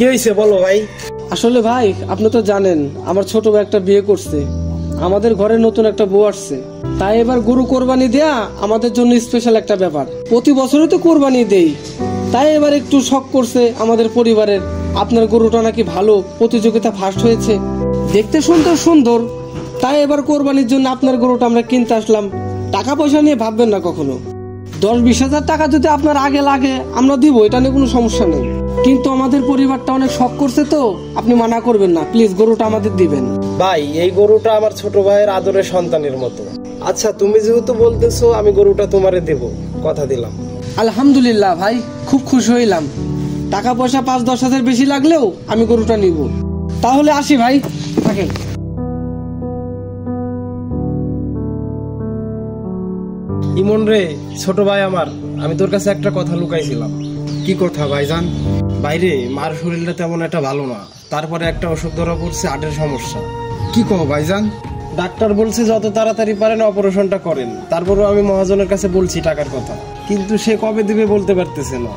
কি হয়েছে বলো ভাই। আসলে ভাই আপনি তো জানেন আমার ছোট ভাই একটা বিয়ে করছে, আমাদের ঘরে নতুন একটা বউ আসছে, তাই এবার গরু কোরবানি দেয়া আমাদের জন্য স্পেশাল একটা ব্যাপার। প্রতি বছরই তো কোরবানি দেই, তাই এবার একটু শখ করছে আমাদের পরিবারের। আপনার গরুটা নাকি ভালো, প্রতিযোগিতা ফার্স্ট হয়েছে, দেখতে সুন্দর সুন্দর, তাই এবার কোরবানির জন্য আপনার গরুটা আমরা কিনতে আসলাম। টাকা পয়সা নিয়ে ভাববেন না কখনো, 10-20 হাজার টাকা যদি আপনার আগে লাগে আমরা দিব, এটা নিয়ে কোনো সমস্যা নেই। কিন্তু আমাদের পরিবারটা অনেক শখ করছে, তো আপনি মানা করবেন না, প্লিজ গরুটা আমাদের দিবেন। ভাই এই গরুটা আমার ছোট ভাইয়ের আদরের সন্তানের মতো। আচ্ছা তুমি যেহেতু বলতেছো আমি গরুটা তোমারে দেব, কথা দিলাম। আলহামদুলিল্লাহ ভাই, খুব খুশি হইলাম। টাকা পয়সা 5-10 হাজার বেশি লাগলেও আমি গরুটা নিব। তাহলে আসি ভাই, থাকেন। ইমন রে, ছোট ভাই আমার, আমি তোর কাছে একটা কথা লুকাইছিলাম। কি কথা ভাইজান? বাইরে মার শরীরটা তেমন একটা ভালো না, তারপরে একটা ওষুধ ধরা পড়ছে, হার্টের সমস্যা। কি কও ভাইজান? ডাক্তার বলছে যত তাড়াতাড়ি পারেন অপারেশনটা করেন। তারপরেও আমি মহাজনের কাছে বলছি টাকার কথা, কিন্তু সে কবে দিবে বলতে পারতেছে না।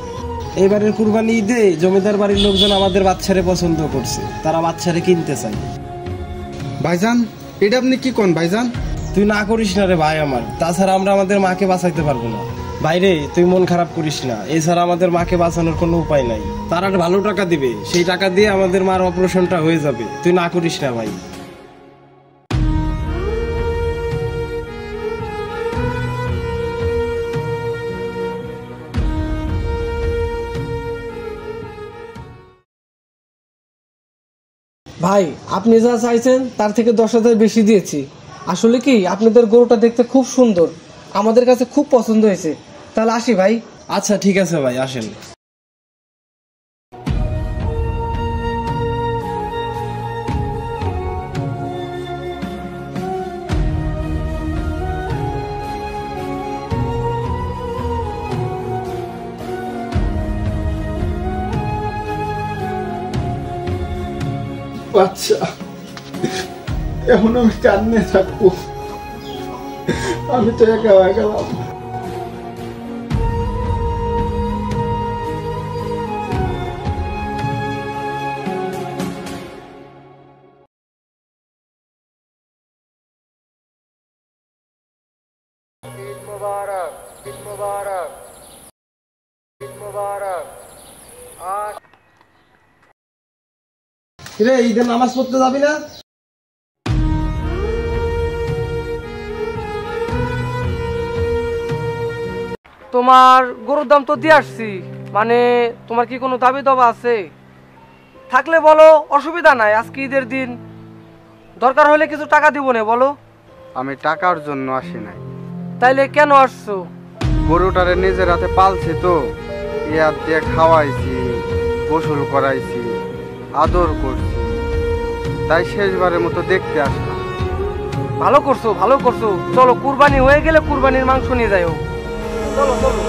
এবারের কুরবানি ঈদে জমিদার বাড়ির লোকজন আমাদের বাচ্চারে পছন্দ করছে, তারা বাচ্চারে কিনতে চায়। ভাইজান এটা আপনি কি কোন ভাইজান? তুই না করিস না রে ভাই আমার, তাছাড়া আমরা আমাদের মাকে বাঁচাইতে পারবো না। বাইরে তুই মন খারাপ করিস না, এছাড়া আমাদের মাকে বাঁচানোর কোনো উপায় নাই। তারা ভালো টাকা দিবে, সেই টাকা দিয়ে আমাদের মার অপারেশনটা হয়ে যাবে। তুই না করিস না ভাই। ভাই আপনি যা চাইছেন তার থেকে 10 হাজার বেশি দিয়েছি। আসলে কি আপনাদের গরুটা দেখতে খুব সুন্দর, আমাদের কাছে খুব পছন্দ হয়েছে। তাহলে আসি ভাই। আচ্ছা ঠিক আছে ভাই, আসেন। আচ্ছা এখন আমি কান্নে থাকবো, আমি তো একা হয়ে গেলাম। রে ঈদের নামাজ পড়তে যাবি না? তোমার গরুর দাম তো দিয়ে আসছি, মানে তোমার কি কোনো দাবি দাবা আছে? থাকলে বলো, অসুবিধা নাই। আজকে ঈদের দিন, দরকার হলে কিছু টাকা দিব না, বলো। আমি টাকার জন্য আসি নাই। তাইলে কেন আসছো? গরুটারে নিজের হাতে পালছি তো, ইয়ার দিয়ে খাওয়াইছি, গোসল করাইছি, আদর করছি, তাই শেষবারের মতো দেখতে আসলাম। ভালো করছো, ভালো করছো। চলো কুরবানি হয়ে গেলে কুরবানির মাংস নিয়ে যাও। চলো চলো।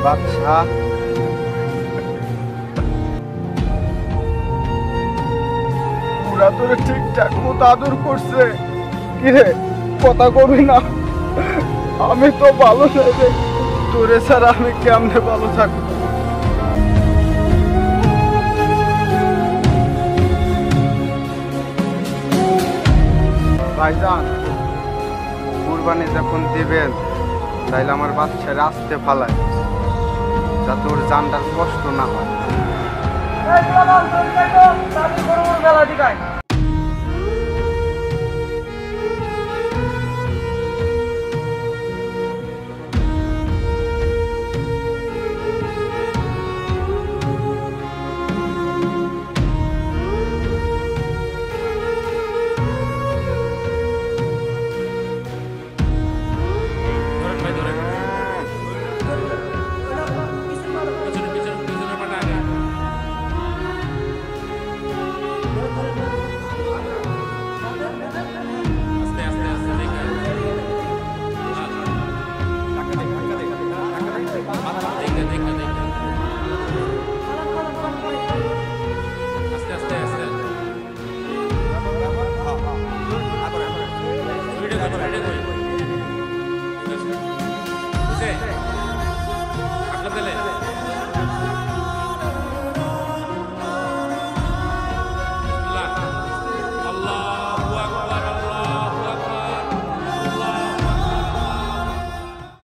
বাদশা ওরা তোরে ঠিকঠাক মতো আদর করছে, কিরে কথা কবি না? আমি তো ভালো নাই রে, তোরে ছাড়া আমি কেমনে ভালো থাকবো? ভাইজান কুরবানি যখন দিবেন তাইলে আমার বাচ্চার আসতে ফালায়, যাতে ওর জানটার কষ্ট না হয়।